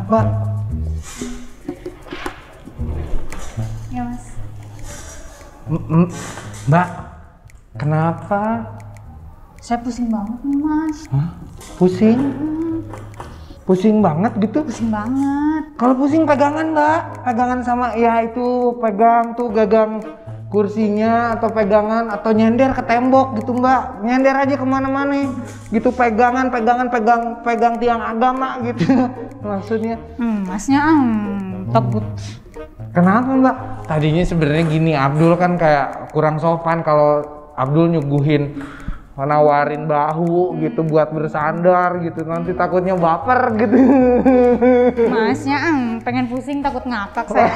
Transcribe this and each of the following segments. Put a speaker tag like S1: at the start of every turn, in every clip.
S1: Kenapa?
S2: Ya mas.
S1: Mbak, kenapa?
S2: Saya pusing banget nih mas.
S1: Hah? Pusing? Pusing banget gitu?
S2: Pusing banget.
S1: Kalau pusing pegangan mbak, pegangan sama ya itu pegang tuh gagang kursinya atau pegangan atau nyender ke tembok gitu mbak, nyender aja kemana-mana gitu, pegang tiang agama gitu maksudnya.
S2: Masnya takut.
S1: Kenapa mbak? Tadinya sebenarnya gini, Abdul kan kayak kurang sopan kalau Abdul nyuguhin nawarin bahu gitu buat bersandar gitu, nanti takutnya baper gitu.
S2: Masnya pengen pusing takut ngakak saya.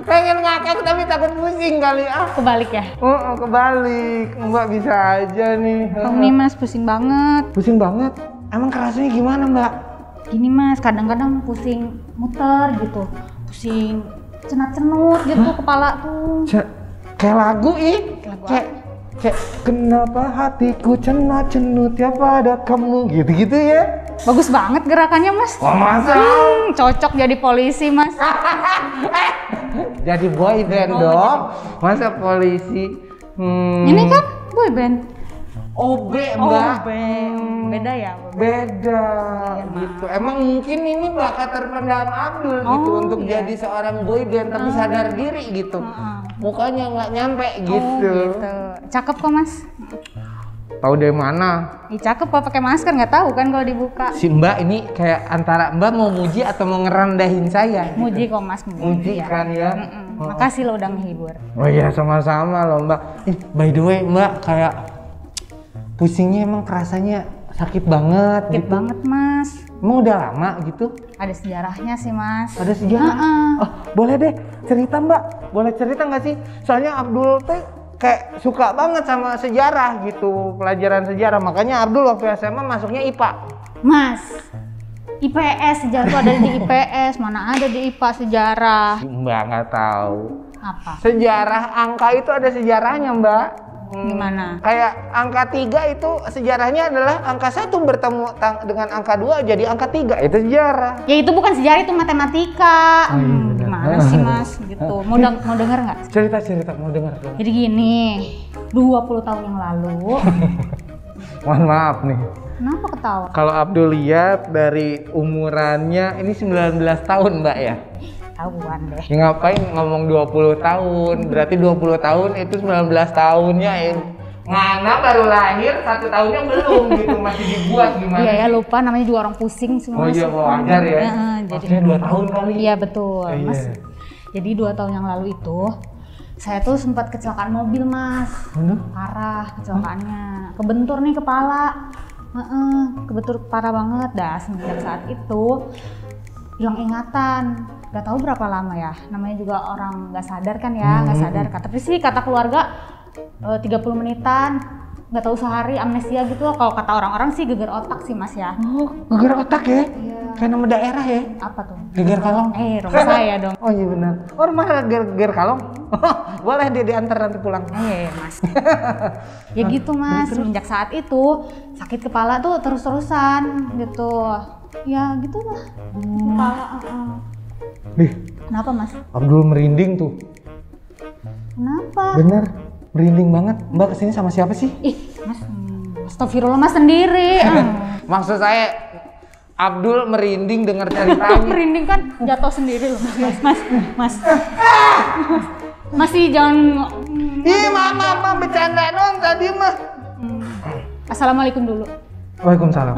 S1: Pengen ngakak tapi takut pusing kali ah.
S2: Kebalik ya?
S1: Oh, kebalik. Mbak bisa aja nih.
S2: Nih mas pusing banget.
S1: Pusing banget? Emang kerasanya gimana mbak?
S2: Gini mas, kadang-kadang pusing muter gitu, pusing cenat-cenut gitu kepala tuh.
S1: Kayak lagu
S2: Lagu
S1: kayak kenapa hatiku cenat-cenut ya pada kamu gitu-gitu ya.
S2: Bagus banget gerakannya mas.
S1: Wah masa?
S2: Cocok jadi polisi mas.
S1: Jadi boyband dong. Masa polisi?
S2: Ini kan boyband.
S1: OB mbak.
S2: Beda ya?
S1: Beda gitu. Emang mungkin ini bakat terpendam Abdul gitu untuk jadi seorang boyband tapi sadar diri gitu. Mukanya nggak nyampe gitu.
S2: Cakep kok mas.
S1: Tahu dari mana?
S2: Cakep kok pakai masker, nggak tahu kan kalau dibuka.
S1: Si mbak ini kayak antara mbak mau muji atau mau ngerendahin saya.
S2: Muji kok mas.
S1: Muji kan ya.
S2: Makasih lo udah menghibur.
S1: Oh iya sama-sama loh mbak. By the way mbak, kayak pusingnya emang kerasanya sakit banget.
S2: Sakit
S1: gitu.
S2: banget mas.
S1: Emang udah lama gitu?
S2: Ada sejarahnya sih mas.
S1: Ada sejarah? Oh, boleh deh cerita mbak. Boleh cerita nggak sih? Soalnya Abdul tuh kayak suka banget sama sejarah gitu, pelajaran sejarah. Makanya Abdul waktu SMA masuknya IPA.
S2: Mas, IPS sejarah tuh ada di IPS, mana ada di IPA sejarah.
S1: Mbak nggak tahu.
S2: Apa?
S1: Sejarah angka itu ada sejarahnya mbak.
S2: Gimana?
S1: Kayak angka 3 itu sejarahnya adalah angka 1 bertemu dengan angka 2 jadi angka 3. Itu sejarah.
S2: Ya itu bukan sejarah, itu matematika.
S1: Oh, iya, benar.
S2: Gimana sih mas gitu? Mau denger nggak?
S1: Cerita mau dengar.
S2: Jadi gini, 20 tahun yang lalu.
S1: Mohon maaf nih.
S2: Kenapa ketawa?
S1: Kalau Abdul lihat dari umurannya ini 19 tahun mbak ya?
S2: Tahuan deh.
S1: Ya ngapain ngomong 20 tahun? Berarti 20 tahun itu 19 tahunnya ya. Ngana baru lahir, 1 tahunnya belum gitu, masih dibuat gimana?
S2: Iya ya, lupa namanya juga orang pusing semua.
S1: Oh iya, wajar ya.
S2: Jadi
S1: Maksudnya 2 tahun kali.
S2: Iya betul,
S1: Iya.
S2: mas. Jadi 2 tahun yang lalu itu saya tuh sempat kecelakaan mobil mas. Parah kecelakaannya, kebentur nih kepala. Kebentur parah banget dah. Semenjak saat itu hilang ingatan. Gak tahu berapa lama ya, namanya juga orang nggak sadar kan ya, nggak sadar. Tapi sih kata keluarga 30 menitan, nggak tahu sehari, amnesia gitu. Kalau kata orang-orang sih geger otak sih mas ya.
S1: Oh, geger otak ya?
S2: Iya.
S1: Kayak nama daerah ya?
S2: Apa tuh?
S1: Geger Kalong?
S2: Rumah saya dong.
S1: Oh iya benar. Oh rumah geger Kalong? Boleh dia diantar nanti pulang.
S2: Iya mas. Ya gitu mas, semenjak saat itu sakit kepala tuh terus-terusan gitu. Ya gitu lah. Kepala. Kenapa mas?
S1: Abdul merinding tuh.
S2: Kenapa?
S1: Bener, merinding banget. Mbak kesini sama siapa sih?
S2: Ih mas, astagfirullah mas sendiri.
S1: Maksud saya Abdul merinding dengar ceritanya.
S2: Merinding kan jatuh sendiri loh mas. Masih jangan.
S1: Ih mama bercanda dong tadi mah.
S2: Assalamualaikum dulu.
S1: Waalaikumsalam.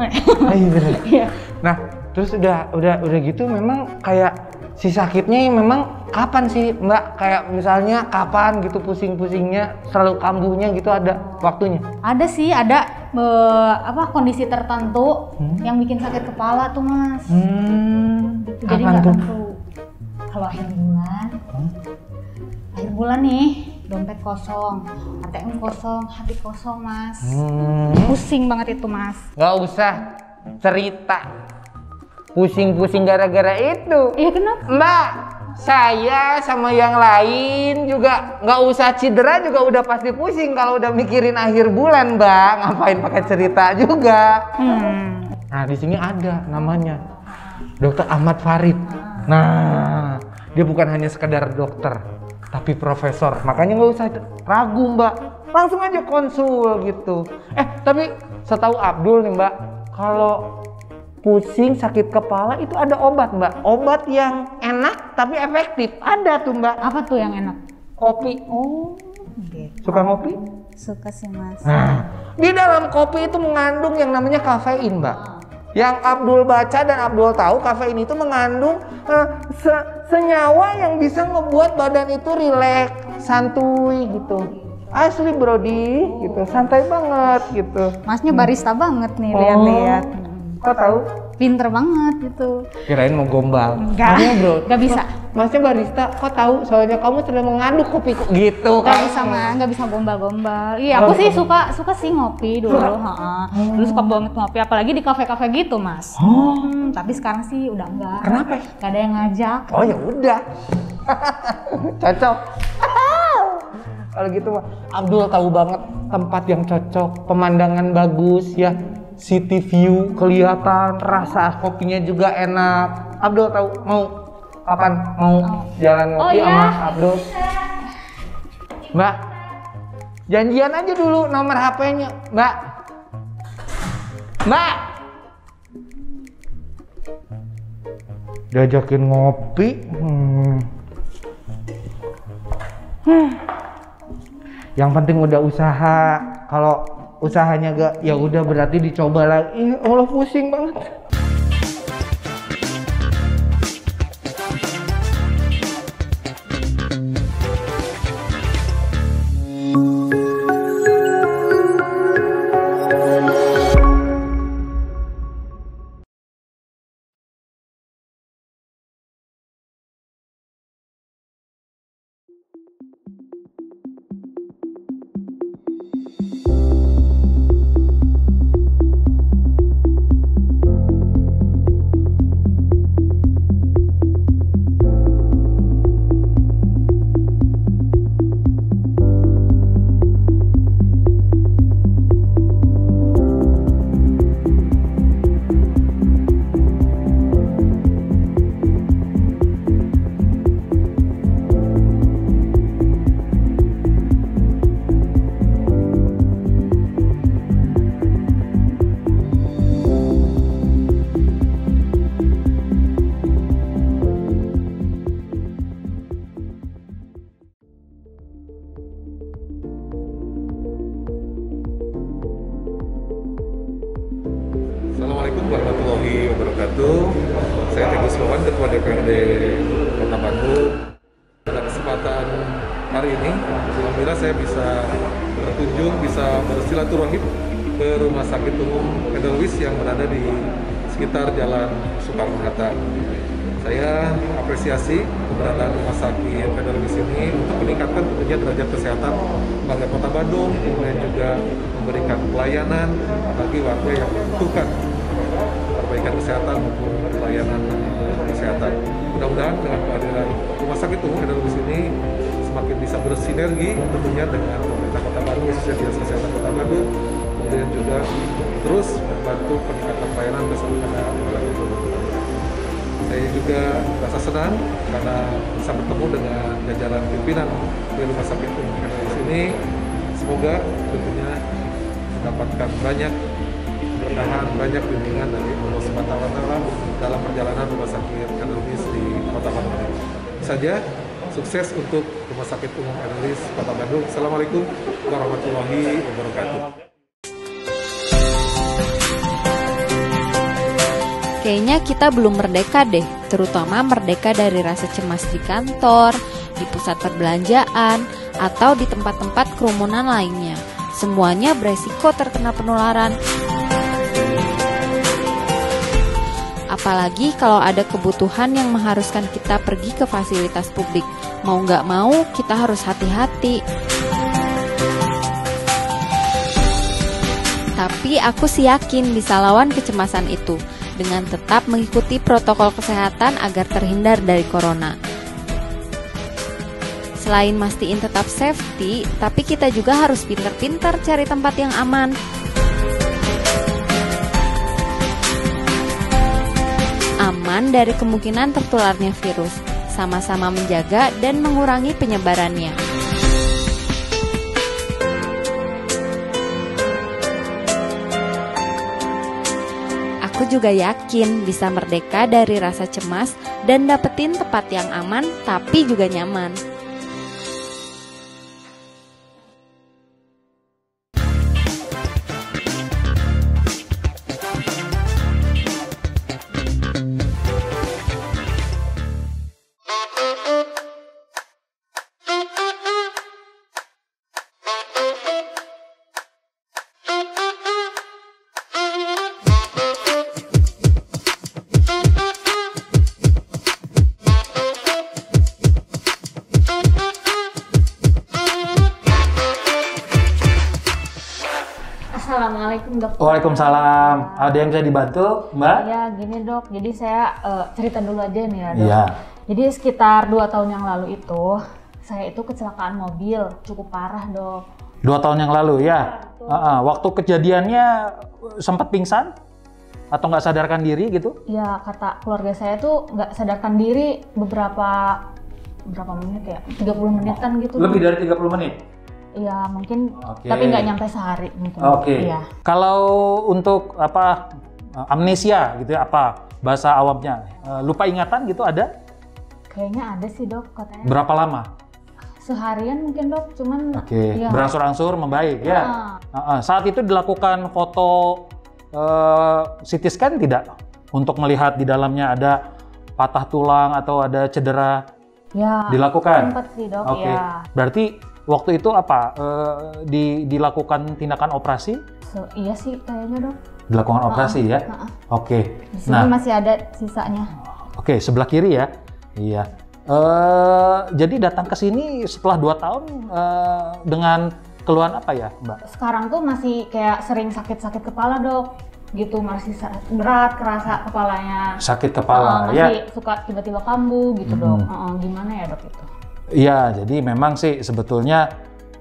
S1: Iya bener.
S2: Iya.
S1: Nah terus udah gitu memang kayak si sakitnya memang kapan sih mbak? Kayak misalnya kapan gitu pusing-pusingnya selalu kambuhnya gitu, ada waktunya?
S2: Ada sih, ada kondisi tertentu yang bikin sakit kepala tuh mas. Gitu. Jadi
S1: Kapan
S2: nggak
S1: tuh?
S2: tentu. Kalau akhir bulan nih dompet kosong, ATM kosong, hati kosong mas. Pusing banget itu mas.
S1: Gak usah cerita pusing-pusing gara-gara itu.
S2: Iya kenapa?
S1: Mbak, saya sama yang lain juga nggak usah cedera juga udah pasti pusing kalau udah mikirin akhir bulan mbak. Ngapain pakai cerita juga? Nah di sini ada namanya Dokter Ahmad Farid. Nah, dia bukan hanya sekedar dokter, tapi profesor. Makanya nggak usah ragu Mbak, langsung aja konsul gitu. Tapi setahu Abdul nih Mbak, kalau pusing sakit kepala itu ada obat Mbak. Obat yang enak tapi efektif. Ada tuh Mbak.
S2: Apa tuh yang enak?
S1: Kopi.
S2: Oh, gitu.
S1: Suka ngopi?
S2: Suka sih Mas.
S1: Nah, di dalam kopi itu mengandung yang namanya kafein Mbak. Yang Abdul baca dan Abdul tahu, kafein itu mengandung senyawa yang bisa ngebuat badan itu rileks, santuy gitu. Asli Brody, gitu, santai banget gitu.
S2: Masnya barista banget nih, lihat-lihat.
S1: Kok tahu?
S2: Pinter banget gitu.
S1: Kirain mau gombal.
S2: Enggak,
S1: Bro.
S2: Enggak bisa.
S1: Masnya barista, kok tahu? Soalnya kamu sedang mengaduk kopi gitu
S2: kan. Enggak bisa gombal-gombal. Iya, aku sih suka sih ngopi dulu, Dulu suka banget ngopi, apalagi di kafe-kafe gitu, Mas. Tapi sekarang sih udah enggak.
S1: Kenapa?
S2: Gak ada yang ngajak.
S1: Oh ya udah. Cocok. Kalau gitu mah Abdul tahu banget tempat yang cocok, pemandangan bagus ya. City view kelihatan, rasa kopinya juga enak. Abdul tahu mau kapan mau jalan ngopi sama Abdul? Mbak, janjian aja dulu nomor HP-nya, Mbak. Mbak, diajakin ngopi. Yang penting udah usaha. Kalau usahanya gak, ya udah berarti dicoba lagi. Allah pusing banget.
S3: Assalamualaikum warahmatullahi wabarakatuh. Saya Teguh Sowan, Ketua DPRD Kota Bandung. Pada kesempatan hari ini, alhamdulillah saya bisa berkunjung, bisa bersilaturahim ke Rumah Sakit Umum Edelweiss yang berada di sekitar Jalan Soekarno-Hatta. Saya apresiasi keberadaan Rumah Sakit Edelweiss ini untuk meningkatkan tentunya derajat kesehatan warga Kota Bandung, kemudian juga memberikan pelayanan bagi warga yang membutuhkan perbaikan kesehatan maupun pelayanan kesehatan. Mudah-mudahan dengan kehadiran Rumah Sakit Umum Edelweiss ini semakin bisa bersinergi tentunya dengan pemerintah Kota Bandung, khususnya Dinas Kesehatan Kota Bandung, kemudian juga terus membantu peningkatan pelayanan kesehatan warga Kota Bandung. Saya juga merasa senang karena bisa bertemu dengan jajaran pimpinan di Rumah Sakit Umum Edelweiss ini. Semoga tentunya mendapatkan banyak berkahan, banyak bimbingan dari Allah Subhanahu wa Ta'ala dalam perjalanan Rumah Sakit Edelweiss di Kota Bandung. Saja sukses untuk Rumah Sakit Umum Edelweiss Kota Bandung. Assalamualaikum warahmatullahi wabarakatuh.
S4: Kayaknya kita belum merdeka deh, terutama merdeka dari rasa cemas di kantor, di pusat perbelanjaan, atau di tempat-tempat kerumunan lainnya. Semuanya beresiko terkena penularan. Apalagi kalau ada kebutuhan yang mengharuskan kita pergi ke fasilitas publik. Mau nggak mau, kita harus hati-hati. Tapi aku sih yakin bisa lawan kecemasan itu dengan tetap mengikuti protokol kesehatan agar terhindar dari corona. Selain mastiin tetap safety, tapi kita juga harus pintar-pintar cari tempat yang aman. aman dari kemungkinan tertularnya virus, sama-sama menjaga dan mengurangi penyebarannya. Aku juga yakin bisa merdeka dari rasa cemas dan dapetin tempat yang aman tapi juga nyaman.
S2: Assalamualaikum dok.
S1: Waalaikumsalam. Ada yang bisa dibantu, Mbak?
S2: Iya gini dok, jadi saya cerita dulu aja nih ya dok.
S1: Iya.
S2: Jadi sekitar 2 tahun yang lalu itu, saya itu kecelakaan mobil, cukup parah dok.
S1: 2 tahun yang lalu ya? Waktu kejadiannya sempat pingsan? Atau nggak sadarkan diri gitu?
S2: Ya kata keluarga saya tuh nggak sadarkan diri berapa menit ya? 30 menitan gitu.
S1: Lebih dari 30 menit?
S2: Iya mungkin,
S1: Oke.
S2: tapi nggak nyampe sehari mungkin.
S1: Oke.
S2: Iya.
S1: Kalau untuk amnesia gitu ya, apa bahasa awamnya? Lupa ingatan gitu ada?
S2: Kayaknya ada sih dok katanya.
S1: Berapa lama?
S2: Seharian mungkin dok, cuman
S1: Oke.
S2: ya.
S1: Berangsur-angsur membaik ya. Saat itu dilakukan foto CT scan tidak? Untuk melihat di dalamnya ada patah tulang atau ada cedera?
S2: Ya.
S1: Dilakukan?
S2: Sempat sih dok.
S1: Oke.
S2: Ya.
S1: Berarti waktu itu apa? Dilakukan tindakan operasi?
S2: Iya sih kayaknya dok.
S1: Dilakukan operasi ya? Oke.
S2: Di sini masih ada sisanya.
S1: Oke, sebelah kiri ya? Iya. Jadi datang ke sini setelah 2 tahun dengan keluhan apa ya, Mbak?
S2: Sekarang tuh masih kayak sering sakit-sakit kepala dok, gitu masih berat kerasa kepalanya.
S1: Sakit kepala
S2: masih
S1: ya?
S2: suka tiba-tiba kambuh gitu dok. Gimana ya dok itu?
S1: Iya, jadi memang sih sebetulnya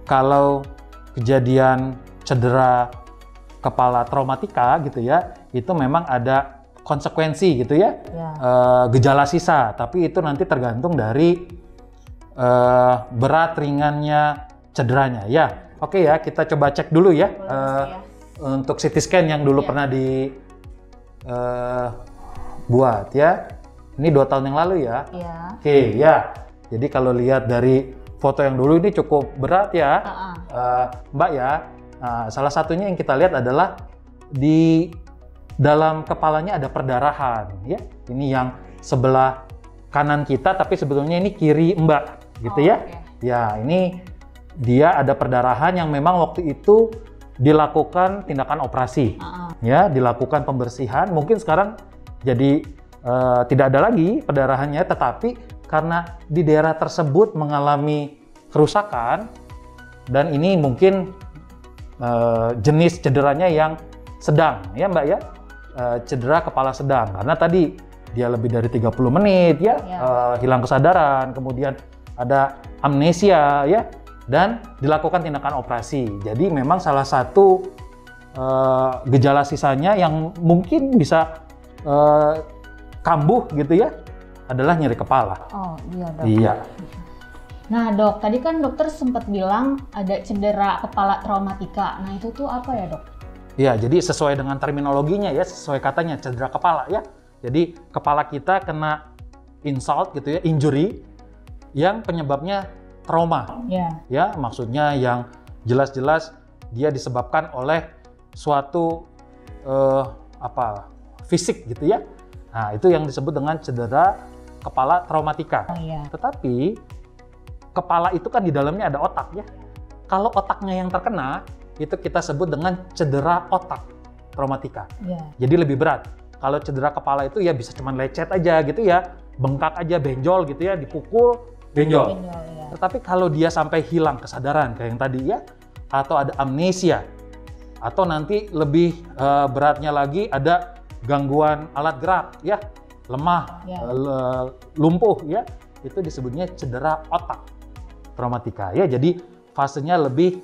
S1: kalau kejadian cedera kepala traumatika gitu ya, itu memang ada konsekuensi gitu ya, gejala sisa. Tapi itu nanti tergantung dari berat ringannya cederanya ya. Oke ya, kita coba cek dulu ya. Untuk CT scan yang dulu pernah dibuat ya. Ini 2 tahun yang lalu ya.
S2: Iya.
S1: Oke ya. Jadi kalau lihat dari foto yang dulu ini cukup berat ya, Mbak ya. Salah satunya yang kita lihat adalah di dalam kepalanya ada perdarahan ya. Ini yang sebelah kanan kita, tapi sebetulnya ini kiri Mbak gitu ya.
S2: Okay.
S1: Ya ini dia ada perdarahan yang memang waktu itu dilakukan tindakan operasi, ya dilakukan pembersihan. Mungkin sekarang jadi tidak ada lagi perdarahannya, tetapi karena di daerah tersebut mengalami kerusakan dan ini mungkin jenis cederanya yang sedang ya Mbak ya, cedera kepala sedang karena tadi dia lebih dari 30 menit ya, hilang kesadaran, kemudian ada amnesia ya, dan dilakukan tindakan operasi. Jadi memang salah satu gejala sisanya yang mungkin bisa kambuh gitu ya adalah nyeri kepala.
S2: Oh iya dok.
S1: Iya.
S2: Nah dok, tadi kan dokter sempat bilang ada cedera kepala traumatika. Nah itu tuh apa ya dok?
S1: Ya, jadi sesuai dengan terminologinya ya, sesuai katanya cedera kepala ya. Jadi kepala kita kena insult gitu ya, injury yang penyebabnya trauma. Ya, maksudnya yang jelas-jelas dia disebabkan oleh suatu fisik gitu ya. Nah, itu yang disebut dengan cedera kepala traumatika. Tetapi kepala itu kan di dalamnya ada otak ya. Kalau otaknya yang terkena, itu kita sebut dengan cedera otak traumatika. Jadi lebih berat. Kalau cedera kepala itu ya bisa cuma lecet aja gitu ya, bengkak aja, benjol gitu ya, dipukul, benjol. Tetapi kalau dia sampai hilang kesadaran kayak yang tadi ya, atau ada amnesia, atau nanti lebih beratnya lagi ada gangguan alat gerak ya, lemah, lumpuh ya, itu disebutnya cedera otak traumatika ya. Jadi fasenya lebih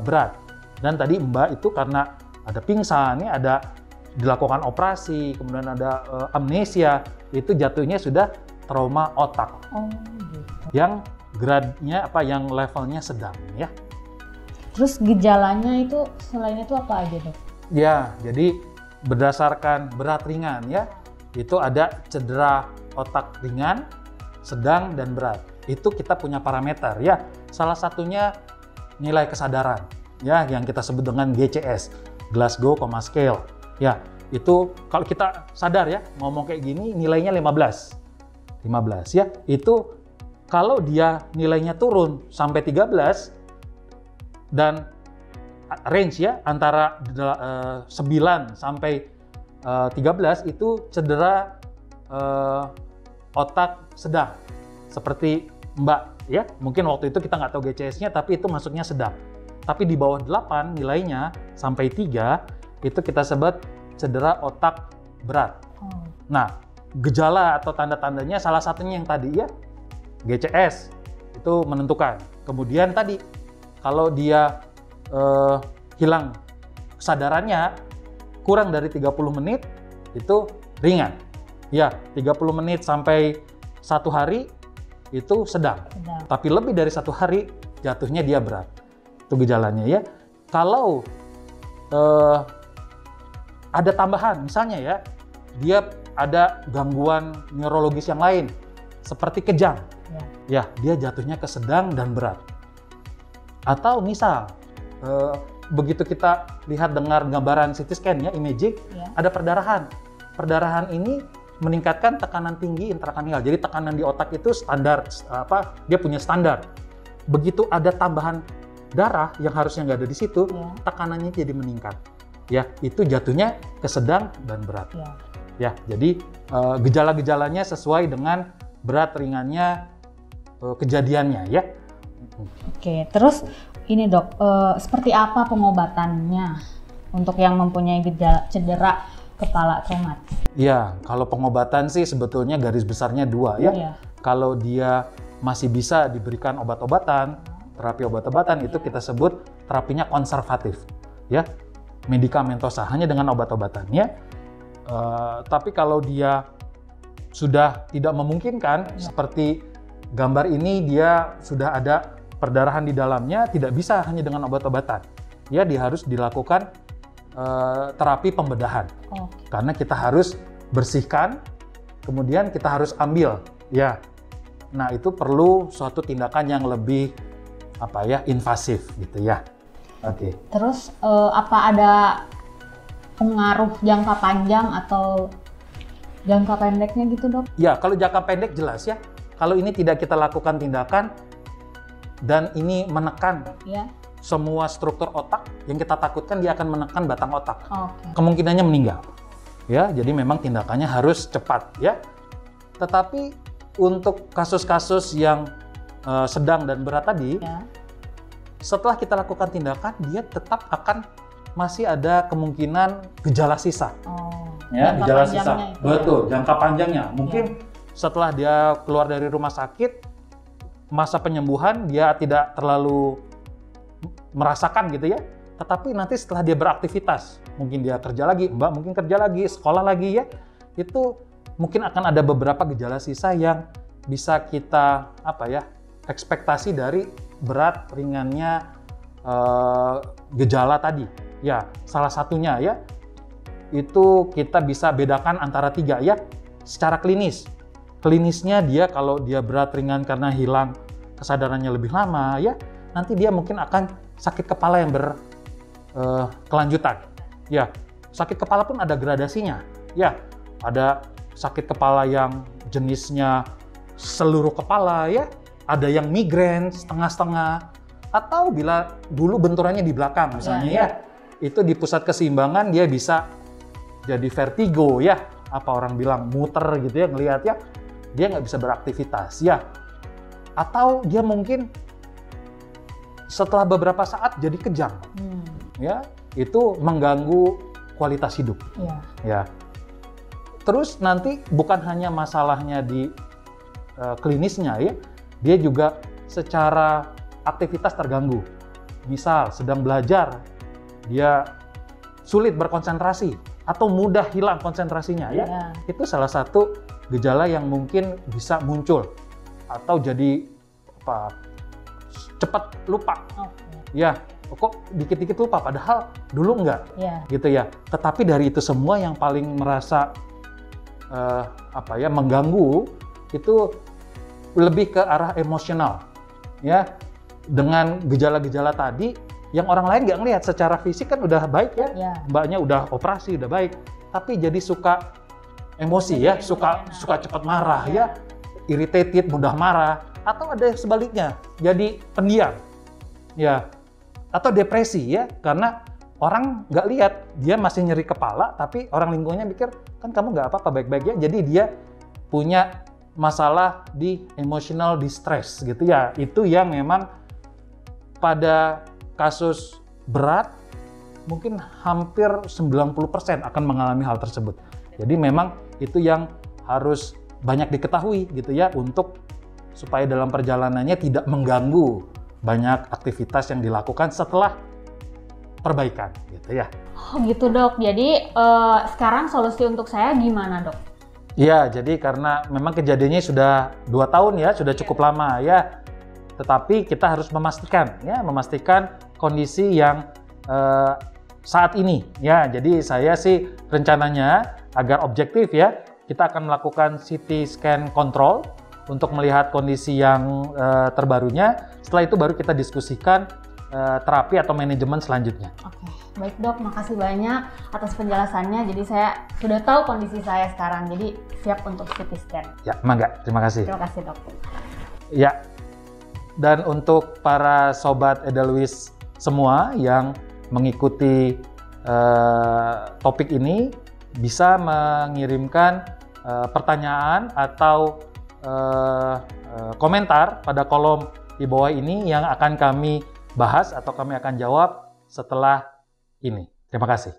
S1: berat. Dan tadi Mbak itu karena ada pingsan ya, ada dilakukan operasi, kemudian ada amnesia.
S5: itu jatuhnya sudah trauma otak
S2: Oh, gitu.
S5: yang gradnya yang levelnya sedang ya.
S2: Terus gejalanya itu selain itu apa aja, Dok?
S5: Ya, jadi berdasarkan berat ringan ya, itu ada cedera otak ringan, sedang, dan berat. Itu kita punya parameter ya. Salah satunya nilai kesadaran ya, yang kita sebut dengan GCS, Glasgow Coma Scale. Ya, itu kalau kita sadar ya, ngomong kayak gini nilainya 15 ya. Itu kalau dia nilainya turun sampai 13 dan range ya antara 9 sampai 13 itu cedera otak sedang seperti Mbak ya. Mungkin waktu itu kita nggak tahu GCS-nya, tapi itu masuknya sedang. Tapi di bawah 8 nilainya sampai 3 itu kita sebut cedera otak berat. Nah, gejala atau tanda-tandanya salah satunya yang tadi ya, GCS itu menentukan. Kemudian tadi kalau dia hilang kesadarannya kurang dari 30 menit itu ringan. Ya, 30 menit sampai 1 hari itu sedang. Tapi lebih dari 1 hari jatuhnya dia berat. Itu gejalanya ya. Kalau ada tambahan misalnya ya, dia ada gangguan neurologis yang lain seperti kejang. Ya, dia jatuhnya ke sedang dan berat. Atau misal begitu kita lihat dengar gambaran CT scan ya, imaging, ada perdarahan. Perdarahan ini meningkatkan tekanan tinggi intrakranial. Jadi tekanan di otak itu standar dia punya standar. Begitu ada tambahan darah yang harusnya nggak ada di situ, tekanannya jadi meningkat. Ya, itu jatuhnya ke sedang dan berat. Ya, jadi gejala-gejalanya sesuai dengan berat ringannya kejadiannya ya.
S2: Oke, terus ini Dok, seperti apa pengobatannya untuk yang mempunyai gejala cedera kepala traumatis?
S5: Ya, kalau pengobatan sih sebetulnya garis besarnya 2 ya. Kalau dia masih bisa diberikan obat-obatan, terapi obat-obatan itu kita sebut terapinya konservatif ya, medikamentosa, hanya dengan obat-obatan ya. Tapi kalau dia sudah tidak memungkinkan, seperti gambar ini dia sudah ada perdarahan di dalamnya, tidak bisa hanya dengan obat-obatan. Ya, dia harus dilakukan terapi pembedahan. Karena kita harus bersihkan, kemudian kita harus ambil. Ya, nah itu perlu suatu tindakan yang lebih invasif gitu ya. Oke.
S2: Terus apa ada pengaruh jangka panjang atau jangka pendeknya gitu Dok?
S5: Ya, kalau jangka pendek jelas ya. Kalau ini tidak kita lakukan tindakan dan ini menekan semua struktur otak, yang kita takutkan dia akan menekan batang otak. Kemungkinannya meninggal. Ya, jadi memang tindakannya harus cepat ya. Tetapi untuk kasus-kasus yang sedang dan berat tadi, setelah kita lakukan tindakan, dia tetap akan masih ada kemungkinan gejala sisa. Ya, gejala sisa. Betul, jangka panjangnya. Mungkin setelah dia keluar dari rumah sakit, masa penyembuhan dia tidak terlalu merasakan gitu ya. Tetapi nanti setelah dia beraktivitas, mungkin dia kerja lagi, Mbak mungkin kerja lagi, sekolah lagi ya, itu mungkin akan ada beberapa gejala sisa yang bisa kita ekspektasi dari berat ringannya gejala tadi. Ya, salah satunya ya, itu kita bisa bedakan antara 3 ya, secara klinis. Klinisnya dia kalau dia berat ringan karena hilang kesadarannya lebih lama ya, nanti dia mungkin akan sakit kepala yang berkelanjutan. Ya, sakit kepala pun ada gradasinya. Ya, ada sakit kepala yang jenisnya seluruh kepala ya, ada yang migrain setengah-setengah, atau bila dulu benturannya di belakang misalnya ya, itu di pusat keseimbangan dia bisa jadi vertigo ya, apa orang bilang muter gitu ya, ngelihat ya, dia nggak bisa beraktivitas ya, atau dia mungkin setelah beberapa saat jadi kejang ya, itu mengganggu kualitas hidup ya. Terus nanti bukan hanya masalahnya di klinisnya ya, dia juga secara aktivitas terganggu. Misal sedang belajar, dia sulit berkonsentrasi atau mudah hilang konsentrasinya ya. Itu salah satu gejala yang mungkin bisa muncul atau jadi cepat lupa. Ya, kok dikit-dikit lupa padahal dulu enggak. Gitu ya. Tetapi dari itu semua yang paling merasa mengganggu itu lebih ke arah emosional. Ya. Dengan gejala-gejala tadi yang orang lain nggak ngelihat, secara fisik kan udah baik ya. Mbaknya udah operasi udah baik, tapi jadi suka emosi ya, suka cepat marah ya, irritated, mudah marah, atau ada sebaliknya jadi pendiam ya, atau depresi ya, karena orang nggak lihat dia masih nyeri kepala, tapi orang lingkungannya mikir kan kamu nggak apa-apa, baik-baik ya, jadi dia punya masalah di emotional distress gitu ya. Itu yang memang pada kasus berat mungkin hampir 90% akan mengalami hal tersebut. Jadi memang itu yang harus banyak diketahui gitu ya, untuk supaya dalam perjalanannya tidak mengganggu banyak aktivitas yang dilakukan setelah perbaikan gitu ya.
S2: Oh gitu dok, jadi sekarang solusi untuk saya gimana dok?
S5: Ya, jadi karena memang kejadiannya sudah 2 tahun ya, sudah cukup lama ya. Tetapi kita harus memastikan kondisi yang saat ini ya. Jadi saya sih rencananya agar objektif ya, kita akan melakukan CT scan kontrol untuk melihat kondisi yang terbarunya. Setelah itu baru kita diskusikan terapi atau manajemen selanjutnya.
S2: Oke, baik dok, makasih banyak atas penjelasannya. Jadi saya sudah tahu kondisi saya sekarang, jadi siap untuk CT scan.
S5: Ya, mangga, terima kasih.
S2: Terima kasih dok.
S5: Ya, dan untuk para sobat Edelweiss semua yang mengikuti topik ini, bisa mengirimkan pertanyaan atau komentar pada kolom di bawah ini yang akan kami bahas atau kami akan jawab setelah ini. Terima kasih.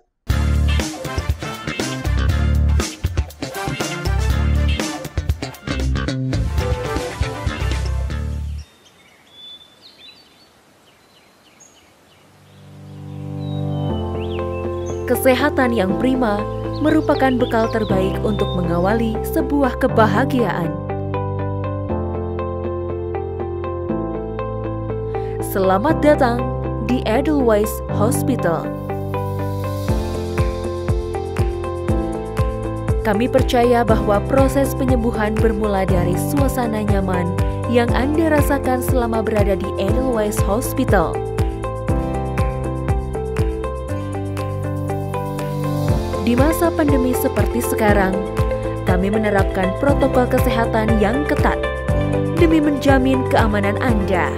S6: Kesehatan yang prima merupakan bekal terbaik untuk mengawali sebuah kebahagiaan. Selamat datang di Edelweiss Hospital. Kami percaya bahwa proses penyembuhan bermula dari suasana nyaman yang Anda rasakan selama berada di Edelweiss Hospital. Di masa pandemi seperti sekarang, kami menerapkan protokol kesehatan yang ketat demi menjamin keamanan Anda.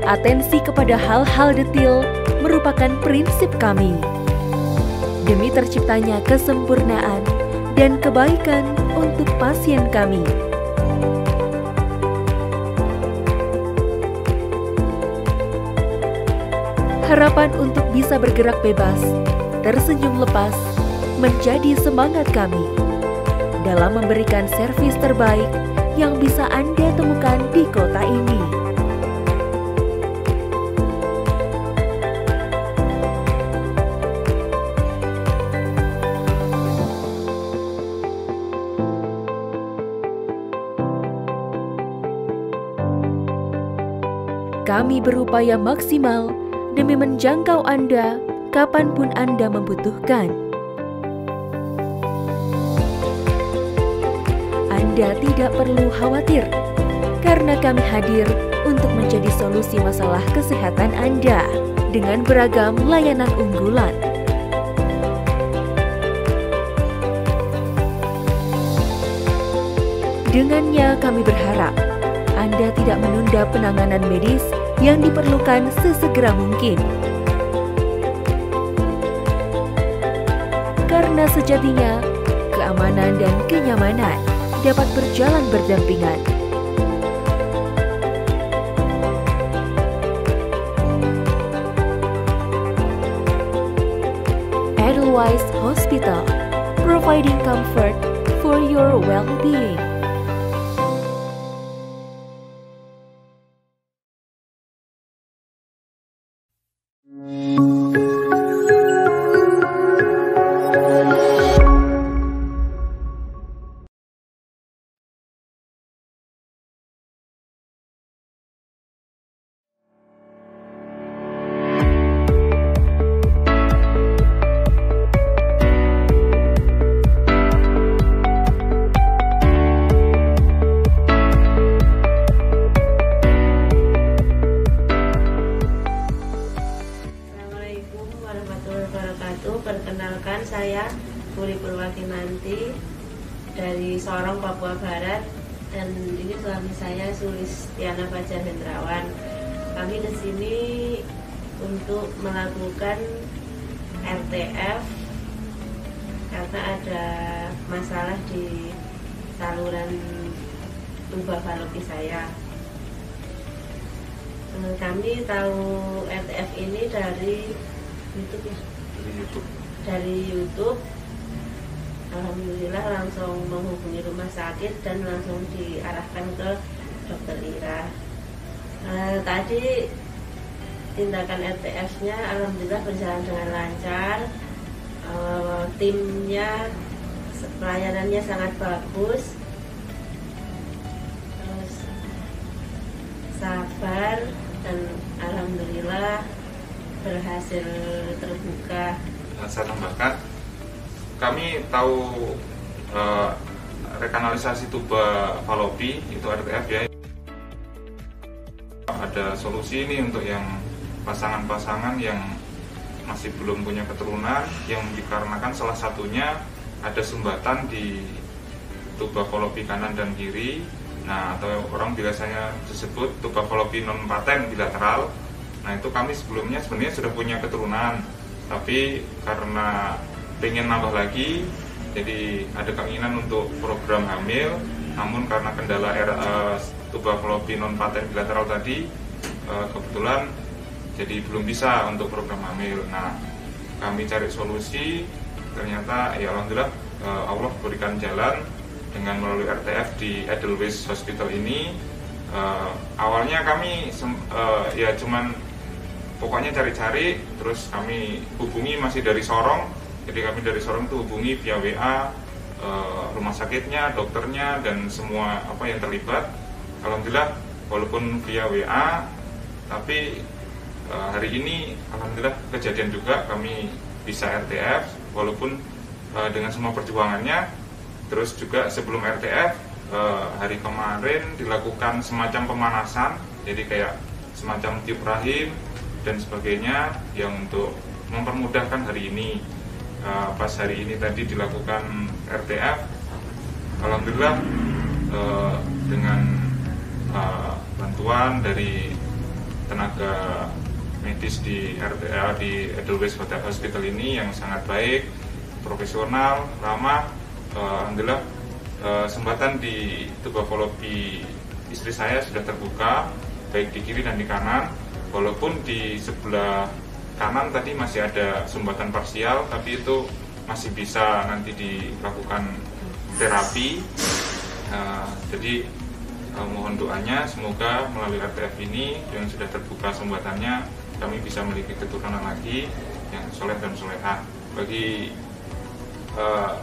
S6: Atensi kepada hal-hal detail merupakan prinsip kami, demi terciptanya kesempurnaan dan kebaikan untuk pasien kami. Harapan untuk bisa bergerak bebas, tersenyum lepas, menjadi semangat kami dalam memberikan servis terbaik yang bisa Anda temukan di kota ini. Kami berupaya maksimal demi menjangkau Anda kapanpun Anda membutuhkan. Anda tidak perlu khawatir, karena kami hadir untuk menjadi solusi masalah kesehatan Anda dengan beragam layanan unggulan. Dengannya kami berharap Anda tidak menunda penanganan medis yang diperlukan sesegera mungkin. Karena sejatinya, keamanan dan kenyamanan dapat berjalan berdampingan. Edelweiss Hospital, providing comfort for your well-being.
S7: pagi nanti dari Sorong, Papua Barat. Dan ini suami saya Sulistiana Fajar Hendrawan. Kami ke sini untuk melakukan RTF karena ada masalah di saluran tuba falopi saya. Kami tahu RTF ini dari YouTube ya. Dari YouTube. Alhamdulillah langsung menghubungi rumah sakit dan langsung diarahkan ke Dokter Ira. Tadi tindakan RTF-nya alhamdulillah berjalan dengan lancar. Timnya pelayanannya sangat bagus. Terus sabar dan alhamdulillah berhasil terbuka.
S8: Saya tambahkan, kami tahu rekanalisasi tuba falopi itu RTF ya. Ada solusi ini untuk yang pasangan-pasangan yang masih belum punya keturunan, yang dikarenakan salah satunya ada sumbatan di tuba falopi kanan dan kiri. Nah, atau orang biasanya disebut tuba falopi non paten bilateral. Nah, itu kami sebelumnya sebenarnya sudah punya keturunan, tapi karena pengen nambah lagi, jadi ada keinginan untuk program hamil, namun karena kendala tuba falopi non paten bilateral tadi, kebetulan jadi belum bisa untuk program hamil. Nah, kami cari solusi, ternyata ya alhamdulillah Allah berikan jalan dengan melalui RTF di Edelweiss Hospital ini. Awalnya kami ya cuman pokoknya cari-cari, terus kami hubungi masih dari Sorong. Jadi kami dari Sorong itu hubungi via WA rumah sakitnya, dokternya, dan semua apa yang terlibat. Alhamdulillah walaupun via WA, tapi hari ini alhamdulillah kejadian juga kami bisa RTF walaupun dengan semua perjuangannya. Terus juga sebelum RTF hari kemarin dilakukan semacam pemanasan, jadi kayak semacam tiup rahim dan sebagainya yang untuk mempermudahkan hari ini. Pas hari ini tadi dilakukan RTF, alhamdulillah dengan bantuan dari tenaga medis di Edelweiss Hospital ini yang sangat baik, profesional, ramah. Alhamdulillah sumbatan di tuba falopi istri saya sudah terbuka, baik di kiri dan di kanan. Walaupun di sebelah kanan tadi masih ada sumbatan parsial, tapi itu masih bisa nanti dilakukan terapi. Jadi mohon doanya semoga melalui RTF ini yang sudah terbuka sumbatannya, kami bisa memiliki keturunan lagi yang soleh dan solehah. Bagi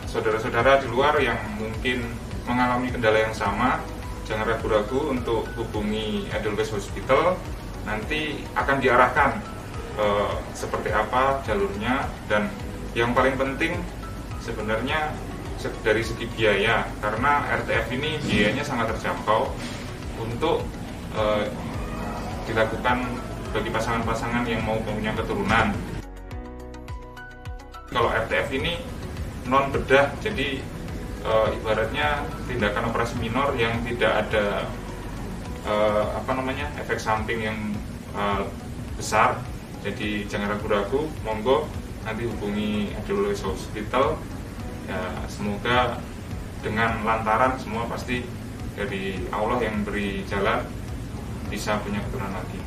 S8: saudara-saudara di luar yang mungkin mengalami kendala yang sama, jangan ragu-ragu untuk hubungi Edelweiss Hospital. Nanti akan diarahkan seperti apa jalurnya, dan yang paling penting sebenarnya dari segi biaya, karena RTF ini biayanya sangat terjangkau untuk dilakukan bagi pasangan-pasangan yang mau punya keturunan. Kalau RTF ini non bedah, jadi ibaratnya tindakan operasi minor yang tidak ada efek samping yang besar. Jadi jangan ragu-ragu, monggo nanti hubungi Edelweiss Hospital. Ya, semoga dengan lantaran semua pasti dari Allah yang beri jalan bisa punya keturunan lagi.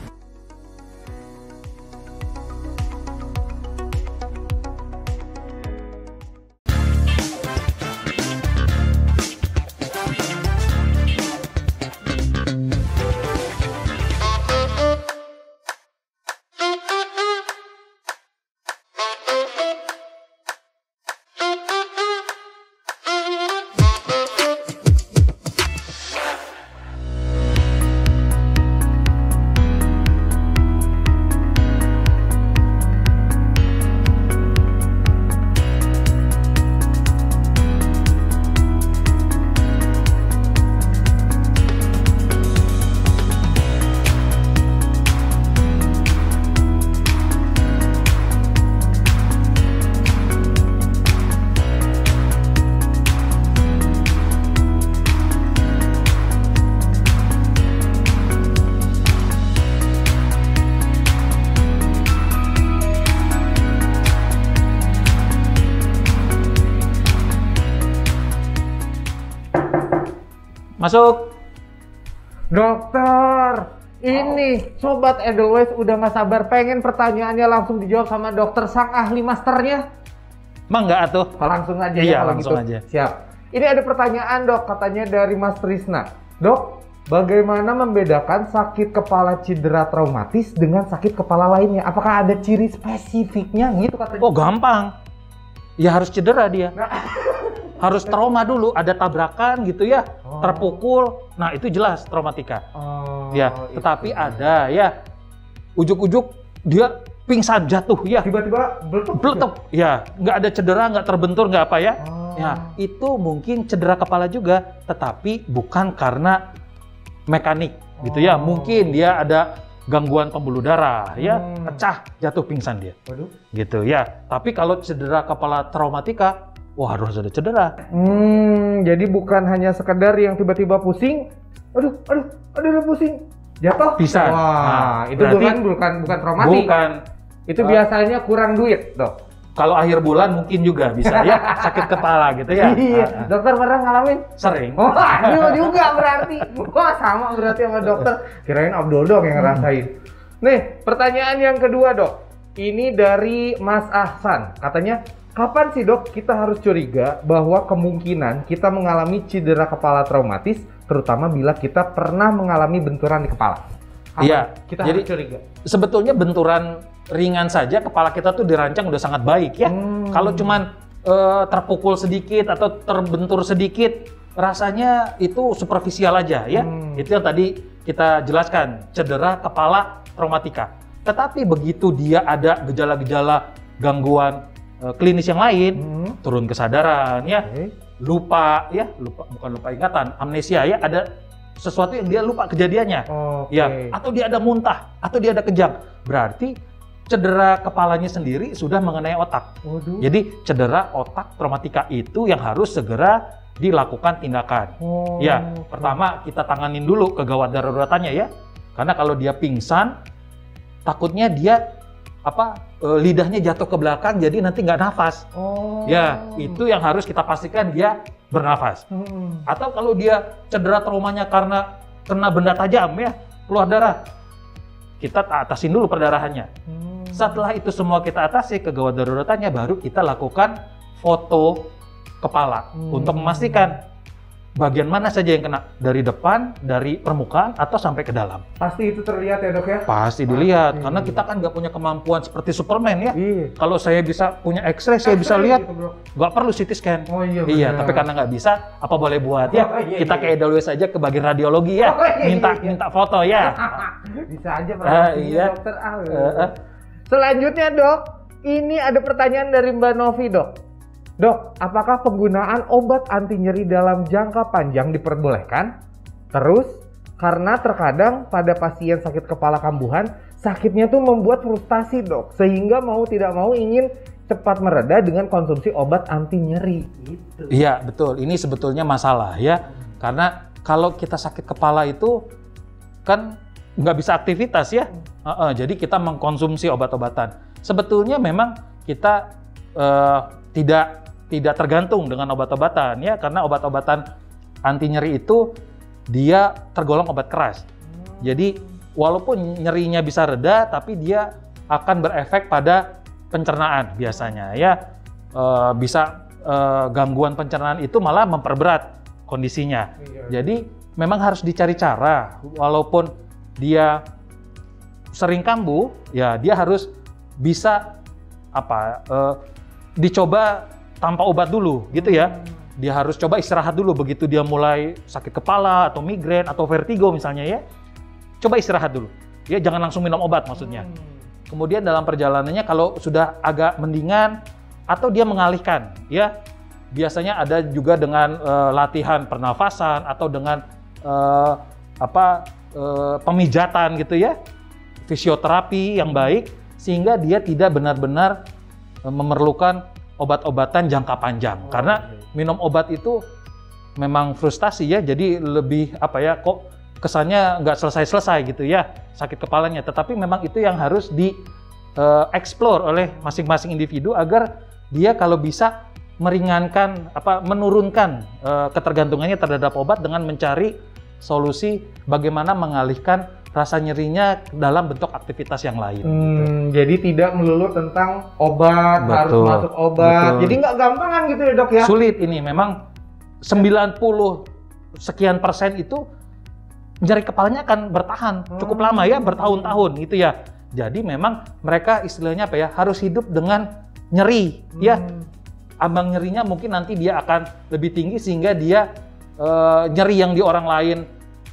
S5: Masuk.
S1: Dokter, ini Sobat Edelweiss udah nggak sabar pengen pertanyaannya langsung dijawab sama dokter sang ahli masternya.
S5: Mangga atuh.
S1: Langsung aja
S5: Iya,
S1: ya kalau
S5: langsung
S1: gitu.
S5: aja.
S1: Siap. Ini ada pertanyaan dok, katanya dari Mas Trisna. Dok, bagaimana membedakan sakit kepala cedera traumatis dengan sakit kepala lainnya? Apakah ada ciri spesifiknya gitu katanya?
S5: Oh gampang. Ya harus cedera dia. Harus trauma dulu, ada tabrakan gitu ya, terpukul. Nah itu jelas traumatika. Ya, tetapi ada ya ujuk-ujuk dia pingsan jatuh ya.
S1: Tiba-tiba
S5: Beletuk. Ya, nggak ada cedera, nggak terbentur, nggak apa ya. Ya, itu mungkin cedera kepala juga, tetapi bukan karena mekanik gitu ya. Mungkin dia ada gangguan pembuluh darah ya, pecah, jatuh pingsan dia.
S1: Waduh.
S5: Gitu ya. Tapi kalau cedera kepala traumatika, wah harus ada cedera.
S1: Jadi bukan hanya sekedar yang tiba-tiba pusing, aduh udah pusing, jatuh.
S5: Bisa.
S1: Wah,
S5: Nah,
S1: itu
S5: berarti
S1: bukan traumatik.
S5: Bukan.
S1: Itu biasanya kurang duit, dok.
S5: Kalau akhir bulan mungkin juga bisa ya, sakit kepala gitu ya.
S1: Iya, dokter pernah ngalamin?
S5: Sering.
S1: Oh, aduh juga berarti. Wah, sama berarti sama dokter. Kirain Abdul dong yang ngerasain. Nih, pertanyaan yang kedua, dok. Ini dari Mas Ahsan. Katanya, kapan sih, dok, kita harus curiga bahwa kemungkinan kita mengalami cedera kepala traumatis, terutama bila kita pernah mengalami benturan di kepala?
S5: Iya.
S1: Kita
S5: Jadi
S1: harus curiga.
S5: sebetulnya benturan ringan saja kepala kita tuh dirancang udah sangat baik ya. Kalau cuman terpukul sedikit atau terbentur sedikit, rasanya itu superficial aja ya. Itu yang tadi kita jelaskan, cedera kepala traumatika. Tetapi begitu dia ada gejala-gejala gangguan klinis yang lain, turun kesadaran ya, lupa ya, bukan lupa ingatan, amnesia ya, ada sesuatu yang dia lupa kejadiannya. Ya, atau dia ada muntah, atau dia ada kejang. Berarti cedera kepalanya sendiri sudah mengenai otak. Jadi cedera otak traumatika itu yang harus segera dilakukan tindakan. Ya, pertama kita tanganin dulu kegawat daruratannya ya. Karena kalau dia pingsan, takutnya dia lidahnya jatuh ke belakang jadi nanti nggak nafas. Ya, itu yang harus kita pastikan dia bernafas. Atau kalau dia cedera traumanya karena kena benda tajam ya, keluar darah, kita atasin dulu perdarahannya. Setelah itu semua kita atasi kegawat daruratannya, baru kita lakukan foto kepala untuk memastikan bagian mana saja yang kena, dari depan, dari permukaan, atau sampai ke dalam.
S1: Pasti itu terlihat ya, dok ya?
S5: Pasti dilihat, karena kita kan nggak punya kemampuan seperti Superman ya. Kalau saya bisa punya X-ray, saya bisa lihat, nggak perlu CT scan. Iya, tapi karena nggak bisa, apa boleh buat ya? Kita ke Edelweiss saja ke bagian radiologi ya, minta foto ya.
S1: Bisa aja Pak.
S5: Iya.
S1: Dokter Selanjutnya, dok, ini ada pertanyaan dari Mbak Novi, dok. Dok, apakah penggunaan obat anti nyeri dalam jangka panjang diperbolehkan? Terus, karena terkadang pada pasien sakit kepala kambuhan, sakitnya tuh membuat frustasi, dok, sehingga mau tidak mau ingin cepat mereda dengan konsumsi obat anti nyeri. Gitu.
S5: Iya, betul. Ini sebetulnya masalah ya. Karena kalau kita sakit kepala itu kan nggak bisa aktivitas ya. Jadi kita mengkonsumsi obat-obatan. Sebetulnya memang kita tidak tergantung dengan obat-obatan ya, karena obat-obatan anti nyeri itu dia tergolong obat keras. Jadi walaupun nyerinya bisa reda, tapi dia akan berefek pada pencernaan biasanya ya. Bisa gangguan pencernaan itu malah memperberat kondisinya. Jadi memang harus dicari cara, walaupun dia sering kambuh, ya dia harus bisa dicoba tanpa obat dulu gitu ya. Dia harus coba istirahat dulu begitu dia mulai sakit kepala atau migrain atau vertigo misalnya ya. Coba istirahat dulu. Ya jangan langsung minum obat maksudnya. Kemudian dalam perjalanannya kalau sudah agak mendingan atau dia mengalihkan ya. Biasanya ada juga dengan latihan pernafasan atau dengan pemijatan gitu ya. Fisioterapi yang baik sehingga dia tidak benar-benar memerlukan obat-obatan jangka panjang. Karena minum obat itu memang frustasi ya, jadi lebih kok kesannya nggak selesai-selesai gitu ya sakit kepalanya. Tetapi memang itu yang harus di explore oleh masing-masing individu agar dia kalau bisa meringankan menurunkan ketergantungannya terhadap obat dengan mencari solusi bagaimana mengalihkan rasa nyerinya dalam bentuk aktivitas yang lain.
S1: Jadi tidak melulu tentang obat, harus masuk obat. Jadi nggak gampangan gitu ya dok ya?
S5: Sulit ini, memang 90 sekian persen itu nyeri kepalanya akan bertahan cukup lama ya, bertahun-tahun gitu ya. Jadi memang mereka istilahnya harus hidup dengan nyeri ya. Ambang nyerinya mungkin nanti dia akan lebih tinggi sehingga dia nyeri yang di orang lain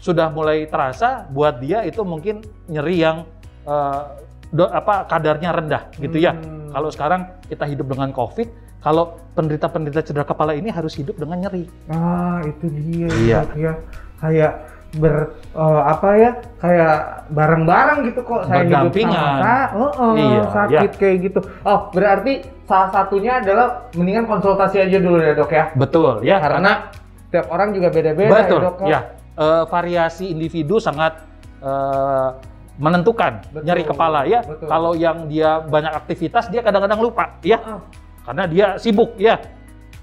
S5: sudah mulai terasa, buat dia itu mungkin nyeri yang kadarnya rendah gitu ya. Kalau sekarang kita hidup dengan COVID, kalau penderita-penderita cedera kepala ini harus hidup dengan nyeri.
S1: Itu dia.
S5: Iya.
S1: Ya. Kayak kayak bareng-bareng gitu kok saya hidup sama sakit kayak gitu. Oh, berarti salah satunya adalah mendingan konsultasi aja dulu ya dok ya.
S5: Betul ya,
S1: karena setiap orang juga beda-beda ya dok
S5: ya. Variasi individu sangat menentukan nyeri kepala ya. Kalau yang dia banyak aktivitas dia kadang-kadang lupa ya, karena dia sibuk ya.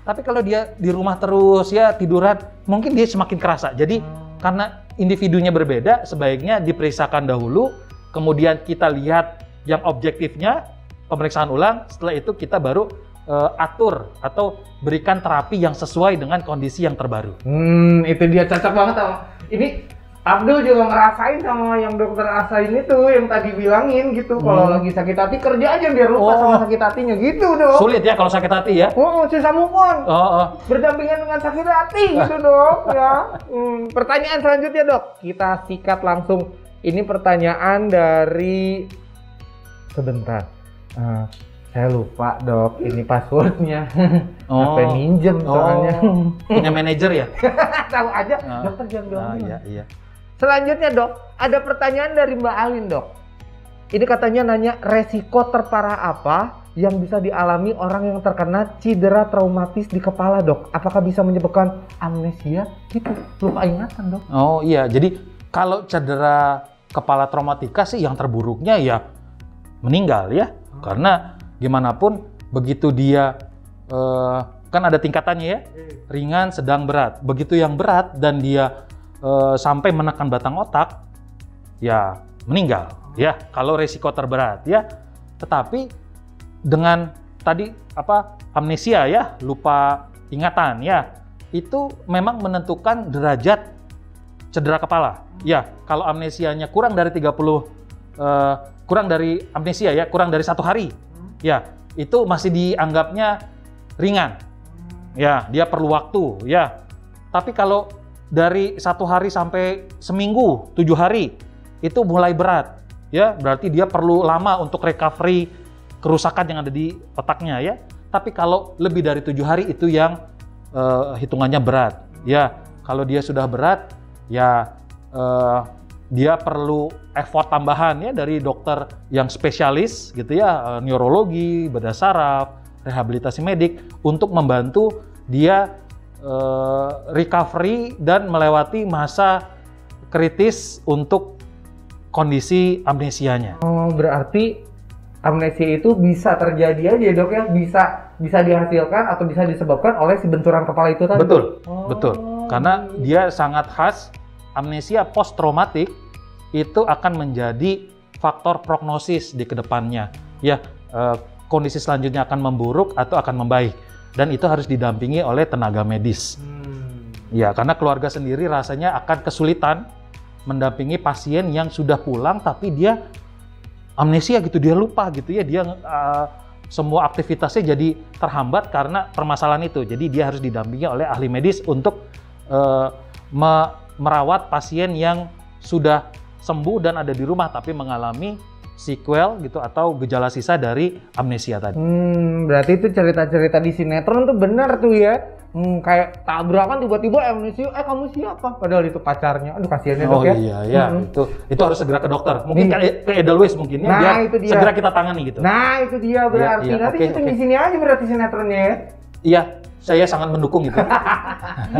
S5: Tapi kalau dia di rumah terus ya tiduran, mungkin dia semakin kerasa. Jadi karena individunya berbeda, sebaiknya diperiksakan dahulu, kemudian kita lihat yang objektifnya, pemeriksaan ulang, setelah itu kita baru atur atau berikan terapi yang sesuai dengan kondisi yang terbaru.
S1: Itu dia, cocok banget sama ini. Abdul juga ngerasain sama yang dokter Asa ini tuh, yang tadi bilangin gitu, kalau lagi sakit hati kerja aja biar lupa sama sakit hatinya gitu dok.
S5: Sulit ya kalau sakit hati ya?
S1: Susah move on. Berdampingan dengan sakit hati gitu dok ya. Pertanyaan selanjutnya dok, kita sikat langsung. Ini pertanyaan dari sebentar. Saya lupa dok, ini passwordnya. Sampai minjem soalnya.
S5: Punya manajer ya?
S1: Tahu aja, dokter jangan bilang.
S5: Iya.
S1: Selanjutnya dok, ada pertanyaan dari Mbak Alin dok. Ini katanya nanya, resiko terparah apa yang bisa dialami orang yang terkena cedera traumatis di kepala dok? Apakah bisa menyebabkan amnesia gitu, lupa ingatan dok?
S5: Oh iya, jadi kalau cedera kepala traumatika sih yang terburuknya ya meninggal ya. Karena gimana pun begitu dia kan ada tingkatannya ya, ringan, sedang, berat. Begitu yang berat dan dia sampai menekan batang otak, ya meninggal ya kalau resiko terberat ya. Tetapi dengan tadi amnesia ya, lupa ingatan ya, itu memang menentukan derajat cedera kepala ya. Kalau amnesianya kurang dari 30 kurang dari amnesia ya, kurang dari 1 hari ya, itu masih dianggapnya ringan ya, dia perlu waktu ya. Tapi kalau dari 1 hari sampai seminggu, 7 hari, itu mulai berat ya, berarti dia perlu lama untuk recovery kerusakan yang ada di otaknya ya. Tapi kalau lebih dari 7 hari itu yang hitungannya berat ya. Kalau dia sudah berat ya, dia perlu effort tambahan ya dari dokter yang spesialis gitu ya, neurologi, bedah saraf, rehabilitasi medik untuk membantu dia recovery dan melewati masa kritis untuk kondisi amnesianya.
S1: Oh, berarti amnesia itu bisa terjadi aja dok ya, bisa dihasilkan atau bisa disebabkan oleh si benturan kepala itu tadi.
S5: Betul. Karena dia sangat khas, amnesia post traumatik itu akan menjadi faktor prognosis di kedepannya ya, kondisi selanjutnya akan memburuk atau akan membaik, dan itu harus didampingi oleh tenaga medis ya, karena keluarga sendiri rasanya akan kesulitan mendampingi pasien yang sudah pulang tapi dia amnesia gitu, dia lupa gitu ya, dia semua aktivitasnya jadi terhambat karena permasalahan itu. Jadi dia harus didampingi oleh ahli medis untuk merawat pasien yang sudah sembuh dan ada di rumah tapi mengalami sequel gitu atau gejala sisa dari amnesia tadi.
S1: Berarti itu cerita-cerita di sinetron tuh benar tuh ya. Kayak tabrakan tiba-tiba amnesia, kamu siapa? Padahal itu pacarnya. Aduh kasihannya dok ya.
S5: Iya. Itu harus segera ke dokter. Mungkin ke Edelweiss mungkin ya, biar
S1: itu dia.
S5: Segera kita tangani gitu.
S1: Nah itu dia berarti. Nanti kita di sini aja berarti sinetronnya ya.
S5: Iya, saya sangat mendukung itu.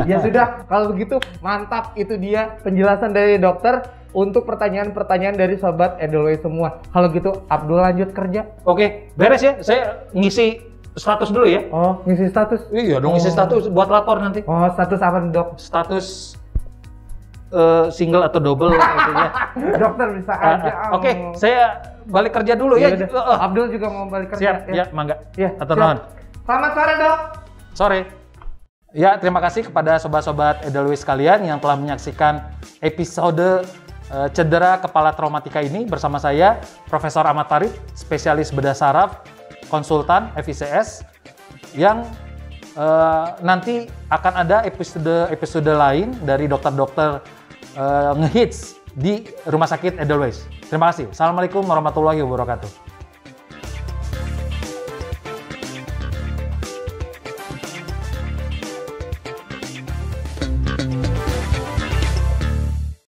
S1: Ya sudah, kalau begitu mantap, itu dia penjelasan dari dokter untuk pertanyaan-pertanyaan dari sobat Edelweiss semua. Kalau gitu Abdul lanjut kerja.
S5: Oke, beres ya. Saya ngisi status dulu ya.
S1: Oh, ngisi status?
S5: Iya dong, isi status buat lapor nanti.
S1: Oh, status apa nih, Dok?
S5: Status single atau double gitu ya.
S1: Dokter bisa aja.
S5: Oke, saya balik kerja dulu ya.
S1: Abdul juga mau balik kerja.
S5: Siap, ya, mangga.
S1: Ya,
S5: Atur nuhun.
S1: Selamat sore, Dok.
S5: Sore. Ya, terima kasih kepada sobat-sobat Edelweiss sekalian yang telah menyaksikan episode cedera kepala traumatika ini bersama saya, Profesor Ahmad Farid, spesialis bedah saraf, konsultan FICS, yang nanti akan ada episode lain dari dokter-dokter ngehits di Rumah Sakit Edelweiss. Terima kasih. Assalamualaikum warahmatullahi wabarakatuh.